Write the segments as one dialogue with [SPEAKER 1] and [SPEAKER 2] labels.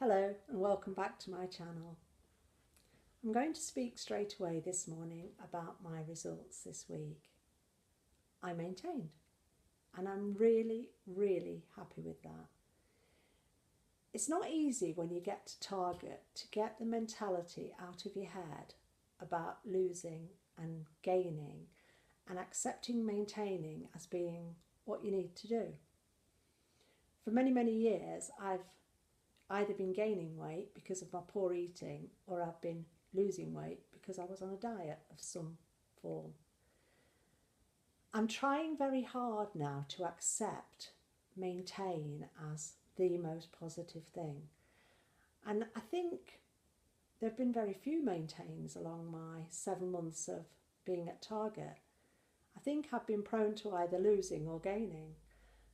[SPEAKER 1] Hello and welcome back to my channel. I'm going to speak straight away this morning about my results this week. I maintained and I'm really happy with that. It's not easy when you get to target to get the mentality out of your head about losing and gaining and accepting maintaining as being what you need to do. For many years I've either been gaining weight because of my poor eating or I've been losing weight because I was on a diet of some form. I'm trying very hard now to accept maintain as the most positive thing. And I think there have been very few maintains along my 7 months of being at Target. I think I've been prone to either losing or gaining.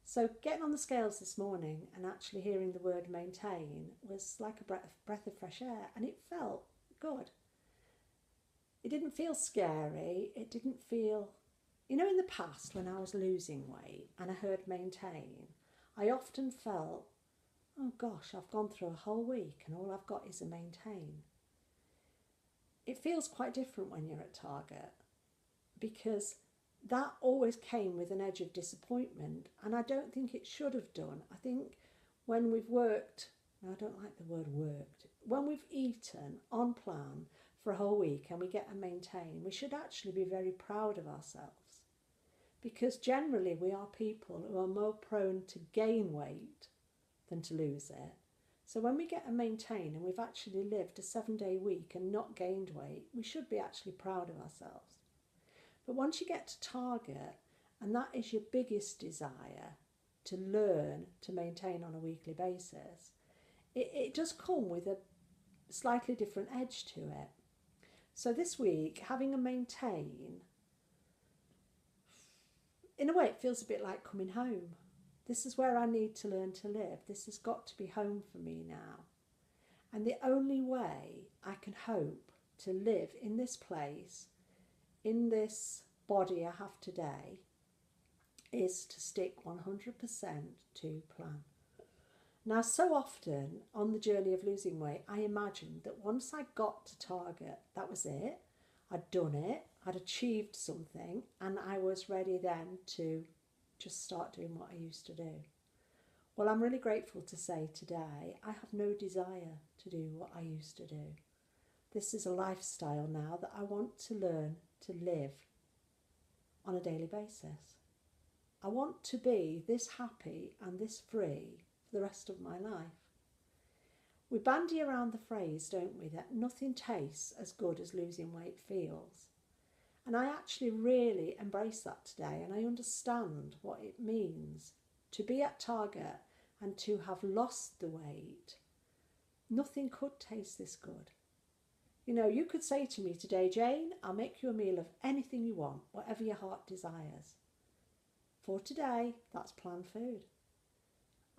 [SPEAKER 1] So getting on the scales this morning and actually hearing the word maintain was like a breath of fresh air, and it felt good. It didn't feel scary. It didn't feel, in the past when I was losing weight and I heard maintain, I often felt, oh gosh, I've gone through a whole week and all I've got is a maintain. It feels quite different when you're at Target because that always came with an edge of disappointment, and I don't think it should have done. I think when we've worked, I don't like the word worked, when we've eaten on plan for a whole week and we get a maintain, we should actually be very proud of ourselves, because generally we are people who are more prone to gain weight than to lose it. So when we get a maintain and we've actually lived a 7-day week and not gained weight, we should be actually proud of ourselves. But once you get to Target, and that is your biggest desire, to learn to maintain on a weekly basis, it does come with a slightly different edge to it. So this week, having a maintain, in a way it feels a bit like coming home. This is where I need to learn to live. This has got to be home for me now. And the only way I can hope to live in this place, in this body I have today, is to stick 100% to plan. Now, so often on the journey of losing weight, I imagined that once I got to Target, that was it. I'd done it, I'd achieved something, and I was ready then to just start doing what I used to do. Well, I'm really grateful to say today I have no desire to do what I used to do. This is a lifestyle now that I want to learn to live on a daily basis. I want to be this happy and this free for the rest of my life. We bandy around the phrase, don't we, that nothing tastes as good as losing weight feels. And I actually really embrace that today, and I understand what it means to be at Target and to have lost the weight. Nothing could taste this good. You could say to me today, Jane, I'll make you a meal of anything you want, whatever your heart desires. For today, that's planned food.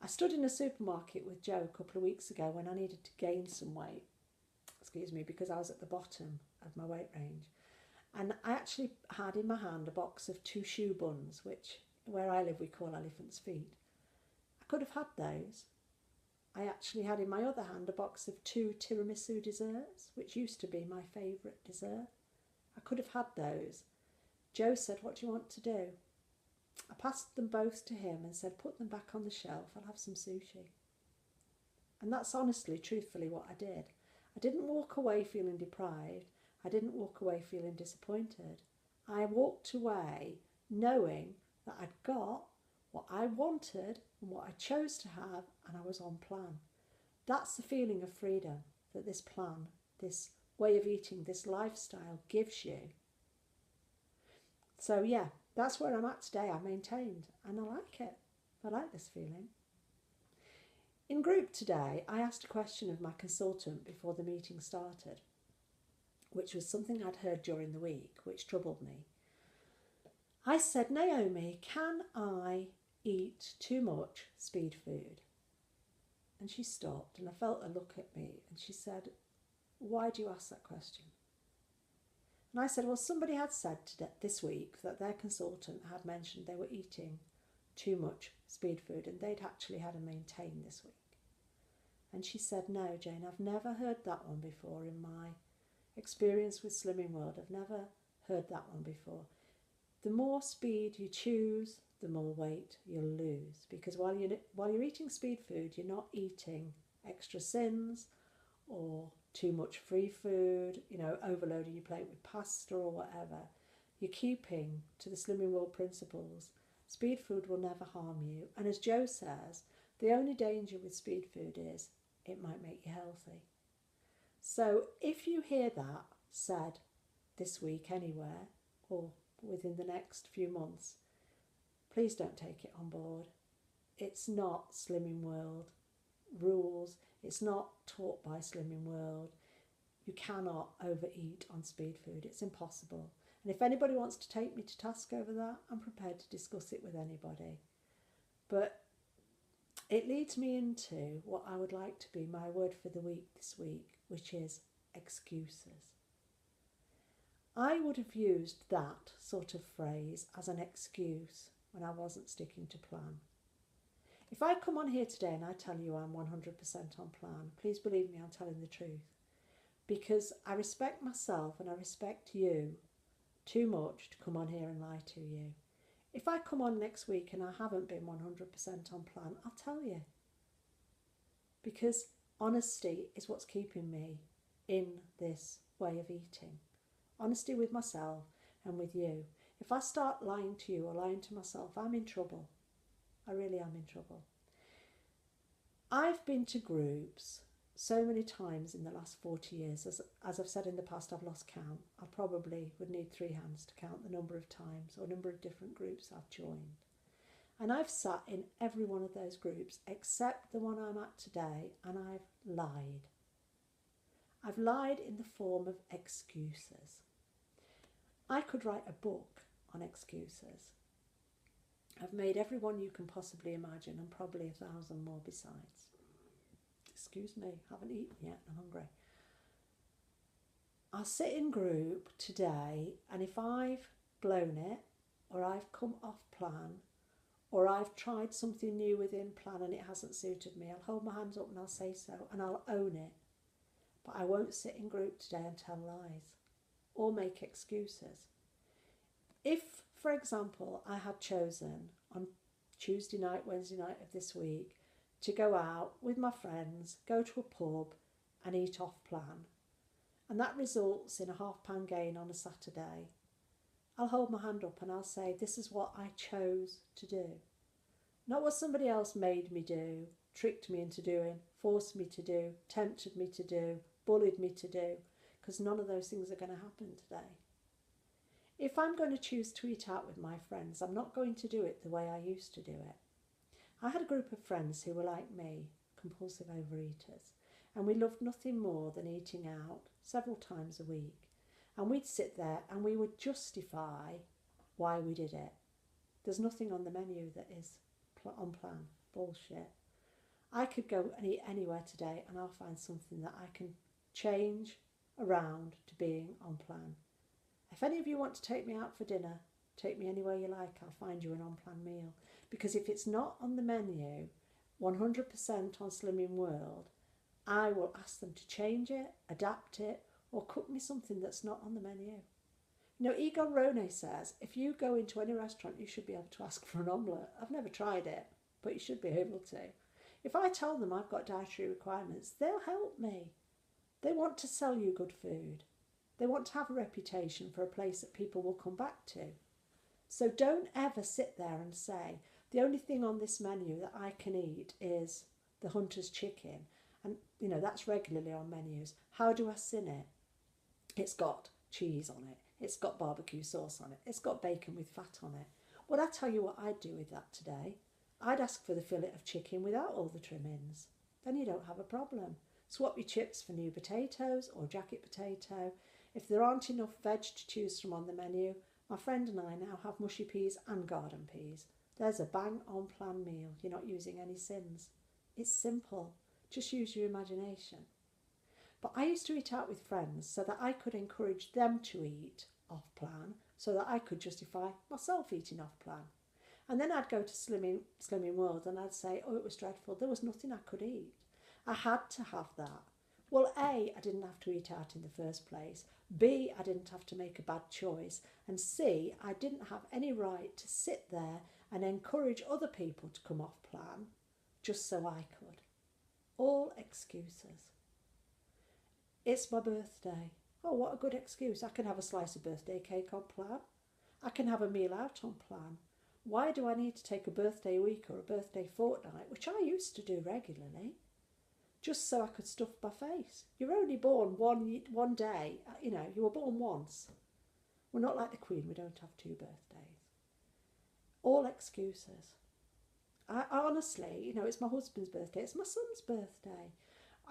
[SPEAKER 1] I stood in a supermarket with Joe a couple of weeks ago when I needed to gain some weight, because I was at the bottom of my weight range. And I actually had in my hand a box of 2 shoe buns, which where I live we call elephant's feet. I could have had those. I actually had in my other hand a box of 2 tiramisu desserts, which used to be my favourite dessert. I could have had those. Joe said, what do you want to do? I passed them both to him and said, put them back on the shelf, I'll have some sushi. And that's honestly, truthfully what I did. I didn't walk away feeling deprived. I didn't walk away feeling disappointed. I walked away knowing that I'd got what I wanted and what I chose to have, and I was on plan. That's the feeling of freedom that this plan, this way of eating, this lifestyle gives you. So yeah, that's where I'm at today. I maintained, and I like it. I like this feeling. In group today, I asked a question of my consultant before the meeting started, which was something I'd heard during the week, which troubled me. I said, Naomi, can I eat too much speed food? And she stopped, and I felt her look at me, and she said, why do you ask that question? And I said, well, somebody had said this week that their consultant had mentioned they were eating too much speed food and they'd actually had a maintain this week. And she said, no, Jane, I've never heard that one before in my experience with Slimming World. I've never heard that one before. The more speed you choose, the more weight you'll lose. Because while you're eating speed food, you're not eating extra sins or too much free food, overloading your plate with pasta or whatever. You're keeping to the Slimming World principles. Speed food will never harm you. And as Joe says, the only danger with speed food is it might make you healthy. So if you hear that said this week anywhere or within the next few months, please don't take it on board. It's not Slimming World rules. It's not taught by Slimming World. You cannot overeat on speed food. It's impossible. And if anybody wants to take me to task over that, I'm prepared to discuss it with anybody. But it leads me into what I would like to be my word for the week this week, which is excuses. I would have used that sort of phrase as an excuse when I wasn't sticking to plan. If I come on here today and I tell you I'm 100% on plan, please believe me, I'm telling the truth. Because I respect myself and I respect you too much to come on here and lie to you. If I come on next week and I haven't been 100% on plan, I'll tell you. Because honesty is what's keeping me in this way of eating. Honesty with myself and with you. If I start lying to you or lying to myself, I'm in trouble. I really am in trouble. I've been to groups so many times in the last 40 years. As I've said in the past, I've lost count. I probably would need 3 hands to count the number of times or number of different groups I've joined. And I've sat in every one of those groups except the one I'm at today, and I've lied. I've lied in the form of excuses. I could write a book on excuses. I've made every one you can possibly imagine and probably 1,000 more besides. Excuse me, haven't eaten yet, I'm hungry. I'll sit in group today, and if I've blown it, or I've come off plan, or I've tried something new within plan and it hasn't suited me, I'll hold my hands up and I'll say so, and I'll own it. But I won't sit in group today and tell lies or make excuses. If, for example, I had chosen on Tuesday night, Wednesday night of this week to go out with my friends, go to a pub and eat off plan, and that results in a £0.5 gain on a Saturday, I'll hold my hand up and I'll say, this is what I chose to do. Not what somebody else made me do, tricked me into doing, forced me to do, tempted me to do, bullied me to do, because none of those things are going to happen today. If I'm going to choose to eat out with my friends, I'm not going to do it the way I used to do it. I had a group of friends who were like me, compulsive overeaters, and we loved nothing more than eating out several times a week. And we'd sit there and we would justify why we did it. There's nothing on the menu that is on plan. Bullshit. I could go and eat anywhere today and I'll find something that I can change around to being on plan. If any of you want to take me out for dinner, take me anywhere you like. I'll find you an on-plan meal. Because if it's not on the menu, 100% on Slimming World, I will ask them to change it, adapt it, or cook me something that's not on the menu. You know, Egon Rone says, if you go into any restaurant, you should be able to ask for an omelette. I've never tried it, but you should be able to. If I tell them I've got dietary requirements, they'll help me. They want to sell you good food. They want to have a reputation for a place that people will come back to. So don't ever sit there and say, the only thing on this menu that I can eat is the hunter's chicken. And, you know, that's regularly on menus. How do I sin it? It's got cheese on it. It's got barbecue sauce on it. It's got bacon with fat on it. Well, I tell you what I'd do with that today. I'd ask for the fillet of chicken without all the trimmings. Then you don't have a problem. Swap your chips for new potatoes or jacket potato. If there aren't enough veg to choose from on the menu, my friend and I now have mushy peas and garden peas. There's a bang on plan meal. You're not using any sins. It's simple. Just use your imagination. But I used to eat out with friends so that I could encourage them to eat off plan, so that I could justify myself eating off plan. And then I'd go to Slimming World and I'd say, oh, it was dreadful. There was nothing I could eat. I had to have that. Well, A, I didn't have to eat out in the first place. B, I didn't have to make a bad choice. And C, I didn't have any right to sit there and encourage other people to come off plan just so I could. All excuses. It's my birthday. Oh, what a good excuse. I can have a slice of birthday cake on plan. I can have a meal out on plan. Why do I need to take a birthday week or a birthday fortnight, which I used to do regularly, just so I could stuff my face? You're only born one day. You know, you were born once. We're not like the Queen. We don't have 2 birthdays. All excuses. I honestly, you know, it's my husband's birthday. It's my son's birthday.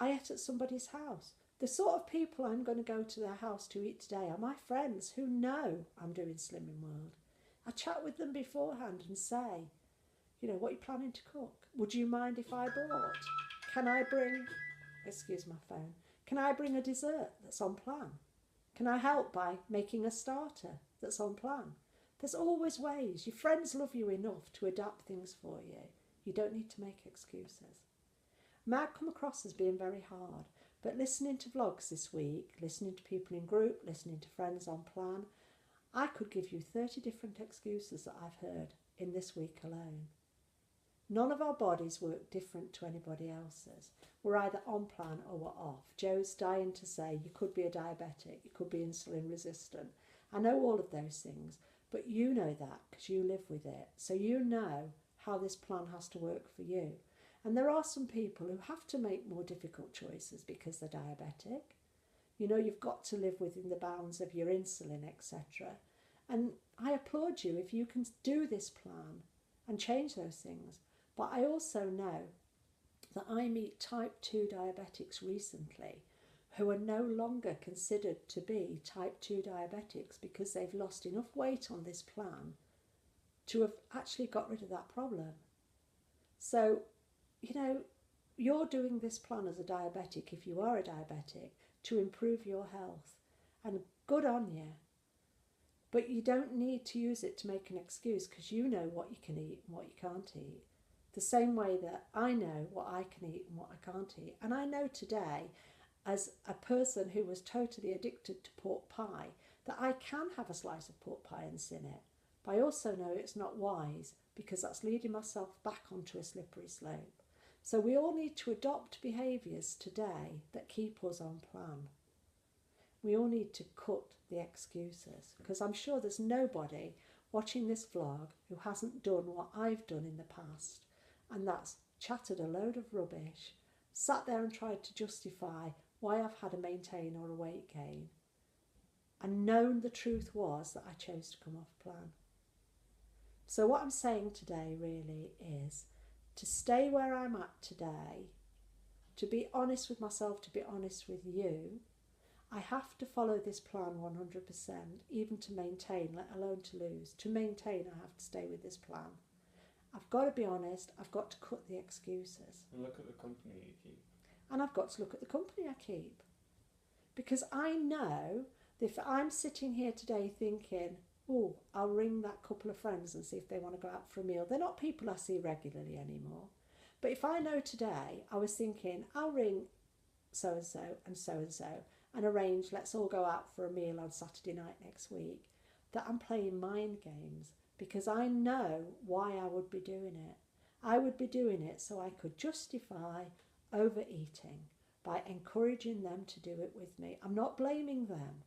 [SPEAKER 1] I ate at somebody's house. The sort of people I'm going to go to their house to eat today are my friends who know I'm doing Slimming World. I chat with them beforehand and say, you know, what are you planning to cook? Would you mind if I brought? Can I bring, excuse my phone, can I bring a dessert that's on plan? Can I help by making a starter that's on plan? There's always ways. Your friends love you enough to adapt things for you. You don't need to make excuses. Might come across as being very hard, but listening to vlogs this week, listening to people in group, listening to friends on plan, I could give you 30 different excuses that I've heard in this week alone. None of our bodies work different to anybody else's. We're either on plan or we're off. Joe's dying to say you could be a diabetic, you could be insulin resistant. I know all of those things, but you know that because you live with it. So you know how this plan has to work for you. And there are some people who have to make more difficult choices because they're diabetic. You know, you've got to live within the bounds of your insulin, etc. And I applaud you if you can do this plan and change those things. But I also know that I meet type 2 diabetics recently who are no longer considered to be type 2 diabetics because they've lost enough weight on this plan to have actually got rid of that problem. So, you know, you're doing this plan as a diabetic, if you are a diabetic, to improve your health. And good on you. But you don't need to use it to make an excuse because you know what you can eat and what you can't eat. The same way that I know what I can eat and what I can't eat. And I know today, as a person who was totally addicted to pork pie, that I can have a slice of pork pie and sin it. But I also know it's not wise because that's leading myself back onto a slippery slope. So we all need to adopt behaviours today that keep us on plan. We all need to cut the excuses because I'm sure there's nobody watching this vlog who hasn't done what I've done in the past, and that's chatted a load of rubbish, sat there and tried to justify why I've had a maintain or a weight gain, and known the truth was that I chose to come off plan. So what I'm saying today really is to stay where I'm at today, to be honest with myself, to be honest with you. I have to follow this plan 100%, even to maintain, let alone to lose. To maintain, I have to stay with this plan. I've got to be honest, I've got to cut the excuses.
[SPEAKER 2] And look at the company you keep.
[SPEAKER 1] And I've got to look at the company I keep. Because I know that if I'm sitting here today thinking, oh, I'll ring that couple of friends and see if they want to go out for a meal. They're not people I see regularly anymore. But if I know today, I was thinking, I'll ring so-and-so and so-and-so and arrange, let's all go out for a meal on Saturday night next week, that I'm playing mind games because I know why I would be doing it. I would be doing it so I could justify overeating by encouraging them to do it with me. I'm not blaming them.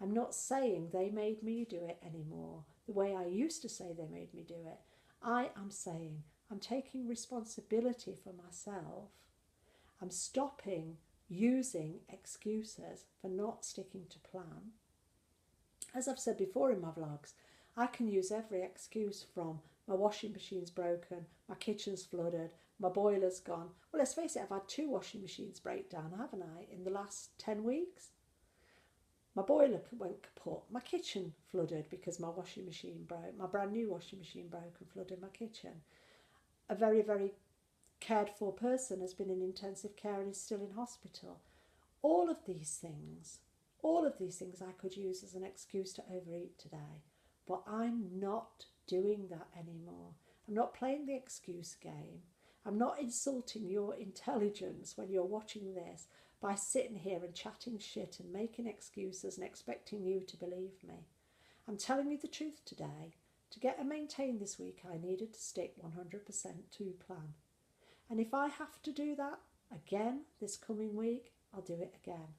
[SPEAKER 1] I'm not saying they made me do it anymore the way I used to say they made me do it. I am saying I'm taking responsibility for myself. I'm stopping using excuses for not sticking to plan. As I've said before in my vlogs, I can use every excuse from my washing machine's broken, my kitchen's flooded, my boiler's gone. Well, let's face it, I've had 2 washing machines break down, haven't I, in the last 10 weeks? My boiler went kaput, my kitchen flooded because my washing machine broke, my brand new washing machine broke and flooded my kitchen. A very, very cared for person has been in intensive care and is still in hospital. All of these things I could use as an excuse to overeat today, but I'm not doing that anymore. I'm not playing the excuse game. I'm not insulting your intelligence when you're watching this by sitting here and chatting shit and making excuses and expecting you to believe me. I'm telling you the truth today. To get and maintain this week, I needed to stick 100% to plan. And if I have to do that again this coming week, I'll do it again.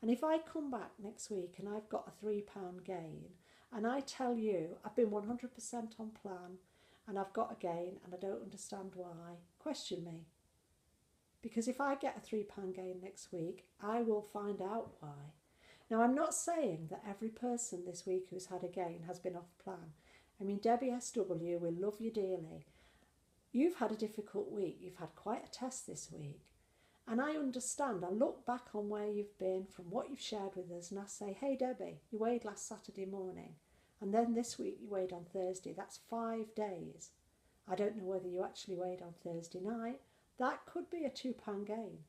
[SPEAKER 1] And if I come back next week and I've got a £3 gain, and I tell you I've been 100% on plan and I've got a gain and I don't understand why, question me. Because if I get a £3 gain next week, I will find out why. Now, I'm not saying that every person this week who's had a gain has been off plan. I mean, Debbie SW, we love you dearly. You've had a difficult week. You've had quite a test this week. And I understand. I look back on where you've been from what you've shared with us and I say, hey, Debbie, you weighed last Saturday morning. And then this week you weighed on Thursday. That's 5 days. I don't know whether you actually weighed on Thursday night. That could be a £2 gain.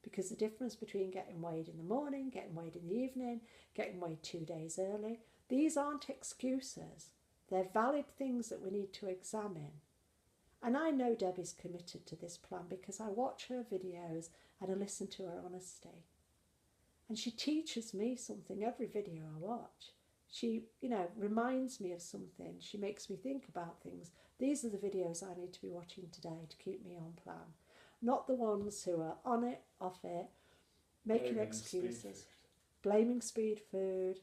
[SPEAKER 1] Because the difference between getting weighed in the morning, getting weighed in the evening, getting weighed 2 days early, these aren't excuses. They're valid things that we need to examine. And I know Debbie's committed to this plan because I watch her videos and I listen to her honesty. And she teaches me something every video I watch. She, reminds me of something. She makes me think about things. These are the videos I need to be watching today to keep me on plan. Not the ones who are on it, off it, making excuses, blaming speed food.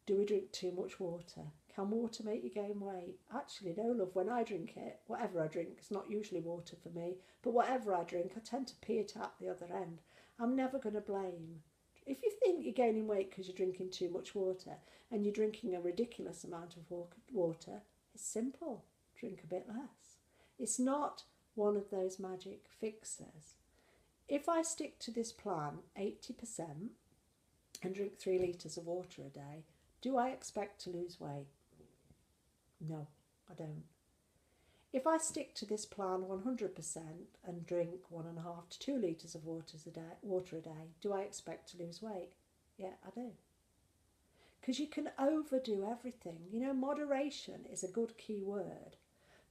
[SPEAKER 1] Do we drink too much water? Can water make you gain weight? Actually, no, love. When I drink it, whatever I drink, it's not usually water for me, but whatever I drink, I tend to pee it out the other end. I'm never going to blame. If you think you're gaining weight because you're drinking too much water and you're drinking a ridiculous amount of water, it's simple. Drink a bit less. It's not one of those magic fixes. If I stick to this plan 80% and drink 3 litres of water a day, do I expect to lose weight? No, I don't. If I stick to this plan 100% and drink 1.5 to 2 litres of water a day, do I expect to lose weight? Yeah, I do. Because you can overdo everything. Moderation is a good key word.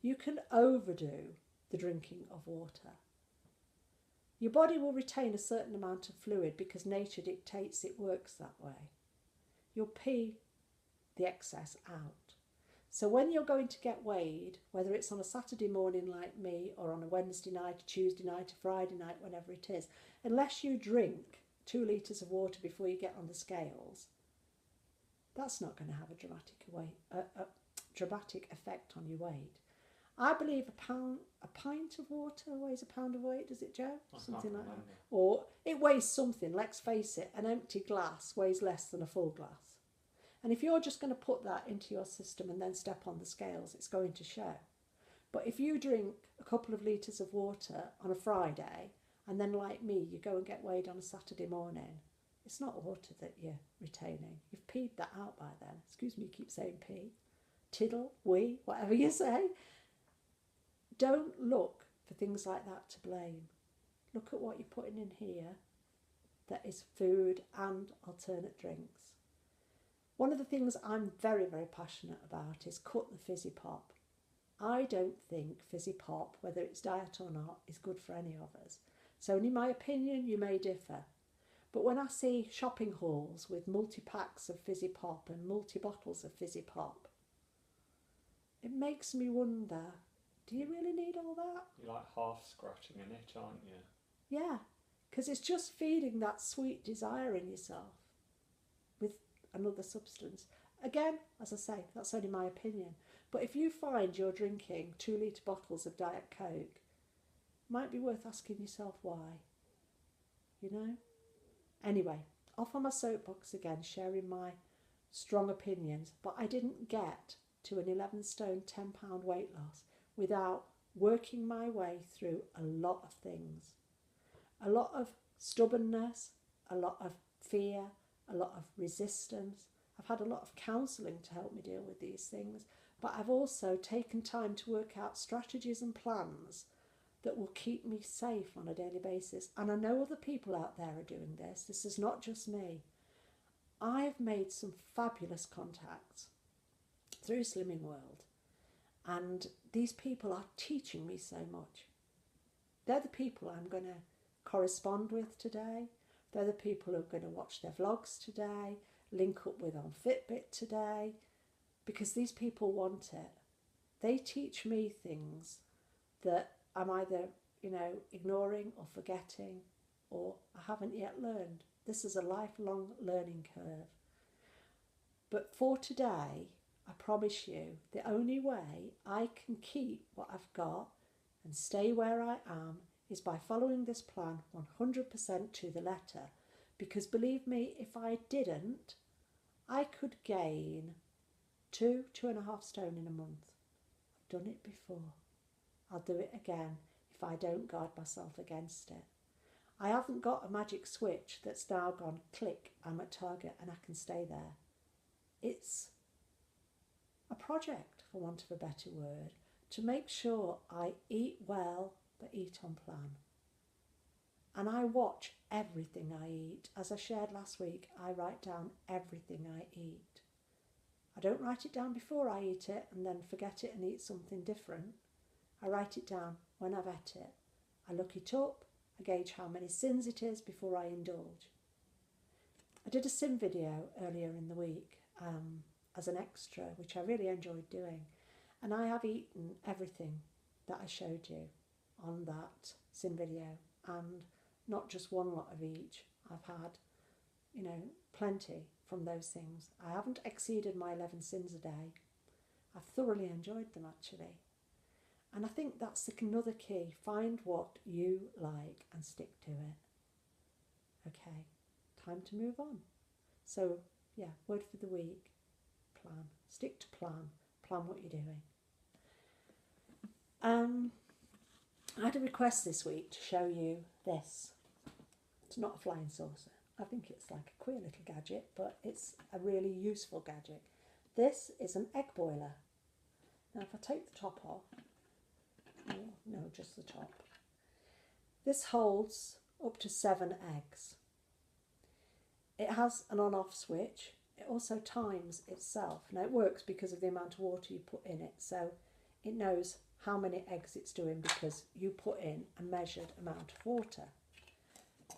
[SPEAKER 1] You can overdo the drinking of water. Your body will retain a certain amount of fluid because nature dictates it works that way. You'll pee the excess out. So when you're going to get weighed, whether it's on a Saturday morning like me or on a Wednesday night, a Tuesday night, a Friday night, whenever it is, unless you drink 2 litres of water before you get on the scales, that's not going to have a dramatic effect on your weight. I believe a pint of water weighs a pound of weight, does it, Joe? Something like that. Or it weighs something, let's face it, an empty glass weighs less than a full glass. And if you're just going to put that into your system and then step on the scales, it's going to show. But if you drink a couple of litres of water on a Friday and then, like me, you go and get weighed on a Saturday morning, it's not water that you're retaining. You've peed that out by then. Excuse me, you keep saying pee. Tiddle, wee, whatever you say. Don't look for things like that to blame. Look at what you're putting in here that is food and alternate drinks. One of the things I'm very, very passionate about is cut the fizzy pop. I don't think fizzy pop, whether it's diet or not, is good for any of us. So in my opinion, you may differ. But when I see shopping hauls with multi-packs of fizzy pop and multi-bottles of fizzy pop, it makes me wonder, do you really need all that?
[SPEAKER 2] You're like half scratching an itch, aren't you?
[SPEAKER 1] Yeah, because it's just feeding that sweet desire in yourself with another substance. Again, as I say, that's only my opinion. But if you find you're drinking 2 litre bottles of Diet Coke, it might be worth asking yourself why. Anyway, off on my soapbox again, sharing my strong opinions. But I didn't get to an 11 stone, £10 weight loss without working my way through a lot of things. A lot of stubbornness, a lot of fear, a lot of resistance. I've had a lot of counselling to help me deal with these things, but I've also taken time to work out strategies and plans that will keep me safe on a daily basis. And I know other people out there are doing this. This is not just me. I've made some fabulous contacts through Slimming World, and these people are teaching me so much. They're the people I'm going to correspond with today. They're the people who are going to watch their vlogs today, link up with on Fitbit today, because these people want it. They teach me things that I'm either, ignoring or forgetting, or I haven't yet learned. This is a lifelong learning curve. But for today, I promise you, the only way I can keep what I've got and stay where I am is by following this plan 100% to the letter. Because believe me, if I didn't, I could gain 2.5 stone in a month. I've done it before. I'll do it again if I don't guard myself against it. I haven't got a magic switch that's now gone click, I'm at target and I can stay there. It's a project, for want of a better word, to make sure I eat well but eat on plan. And I watch everything I eat. As I shared last week, I write down everything I eat. I don't write it down before I eat it and then forget it and eat something different. I write it down when I've ate it. I look it up, I gauge how many sins it is before I indulge. I did a sin video earlier in the week as an extra, which I really enjoyed doing. And I have eaten everything that I showed you on that sin video, and not just one lot of each. I've had, plenty from those things. I haven't exceeded my 11 sins a day. I've thoroughly enjoyed them, actually. And I think that's another key. Find what you like and stick to it. Okay, time to move on. So, yeah, word for the week, plan. Stick to plan. Plan what you're doing. I had a request this week to show you this. It's not a flying saucer. I think it's like a queer little gadget, but it's a really useful gadget. This is an egg boiler. Now if I take the top off, no, just the top. This holds up to 7 eggs. It has an on-off switch. It also times itself. Now it works because of the amount of water you put in it, so it knows how many eggs it's doing because you put in a measured amount of water.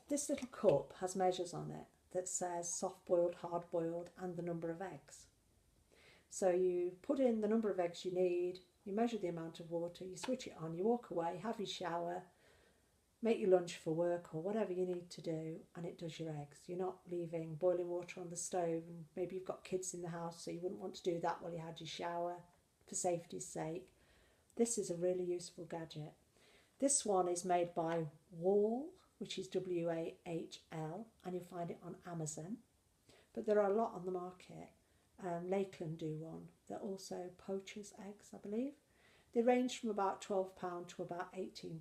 [SPEAKER 1] This little cup has measures on it that says soft-boiled, hard-boiled and the number of eggs. So you put in the number of eggs you need, you measure the amount of water, you switch it on, you walk away, have your shower, make your lunch for work or whatever you need to do, and it does your eggs. You're not leaving boiling water on the stove, and maybe you've got kids in the house so you wouldn't want to do that while you had your shower for safety's sake. This is a really useful gadget. This one is made by Wall, which is W-A-H-L, and you'll find it on Amazon. But there are a lot on the market. Lakeland do one. They're also poacher's eggs, I believe. They range from about £12 to about £18.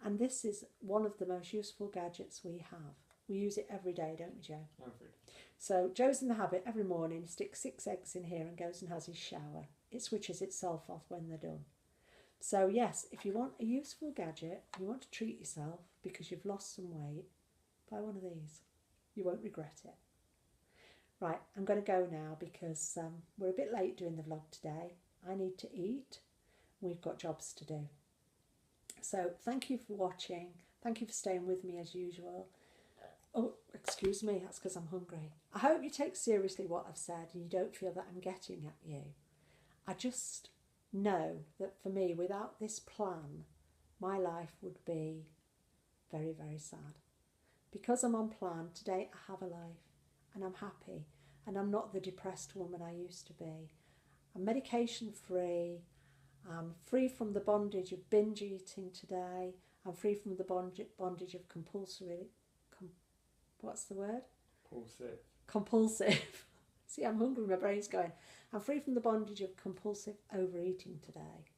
[SPEAKER 1] And this is one of the most useful gadgets we have. We use it every day, don't we, Joe?
[SPEAKER 2] Every day.
[SPEAKER 1] So Joe's in the habit every morning, he sticks 6 eggs in here and goes and has his shower. It switches itself off when they're done. So yes, if you want a useful gadget, you want to treat yourself because you've lost some weight, buy one of these. You won't regret it. Right, I'm going to go now because we're a bit late doing the vlog today. I need to eat. We've got jobs to do. So thank you for watching. Thank you for staying with me as usual. Oh, excuse me, that's because I'm hungry. I hope you take seriously what I've said and you don't feel that I'm getting at you. I just know that for me, without this plan, my life would be very, very sad. Because I'm on plan, today I have a life and I'm happy and I'm not the depressed woman I used to be. I'm medication free. I'm free from the bondage of binge eating today. I'm free from the bondage of compulsory, what's the word? Compulsive. See, I'm hungry, my brain's going. I'm free from the bondage of compulsive overeating today,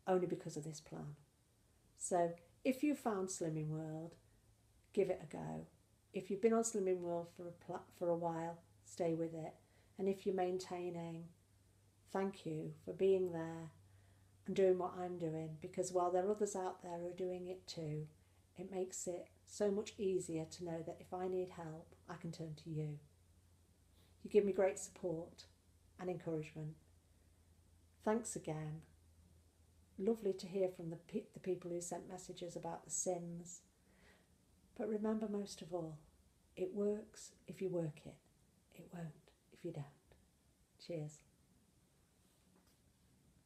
[SPEAKER 1] only because of this plan. So if you found Slimming World, give it a go. If you've been on Slimming World for a while, stay with it. And if you're maintaining, thank you for being there and doing what I'm doing, because while there are others out there who are doing it too, it makes it so much easier to know that if I need help, I can turn to you. You give me great support and encouragement. Thanks again. lovely to hear from the people who sent messages about the sins. But remember, most of all, it works if you work it. It won't if you don't. Cheers.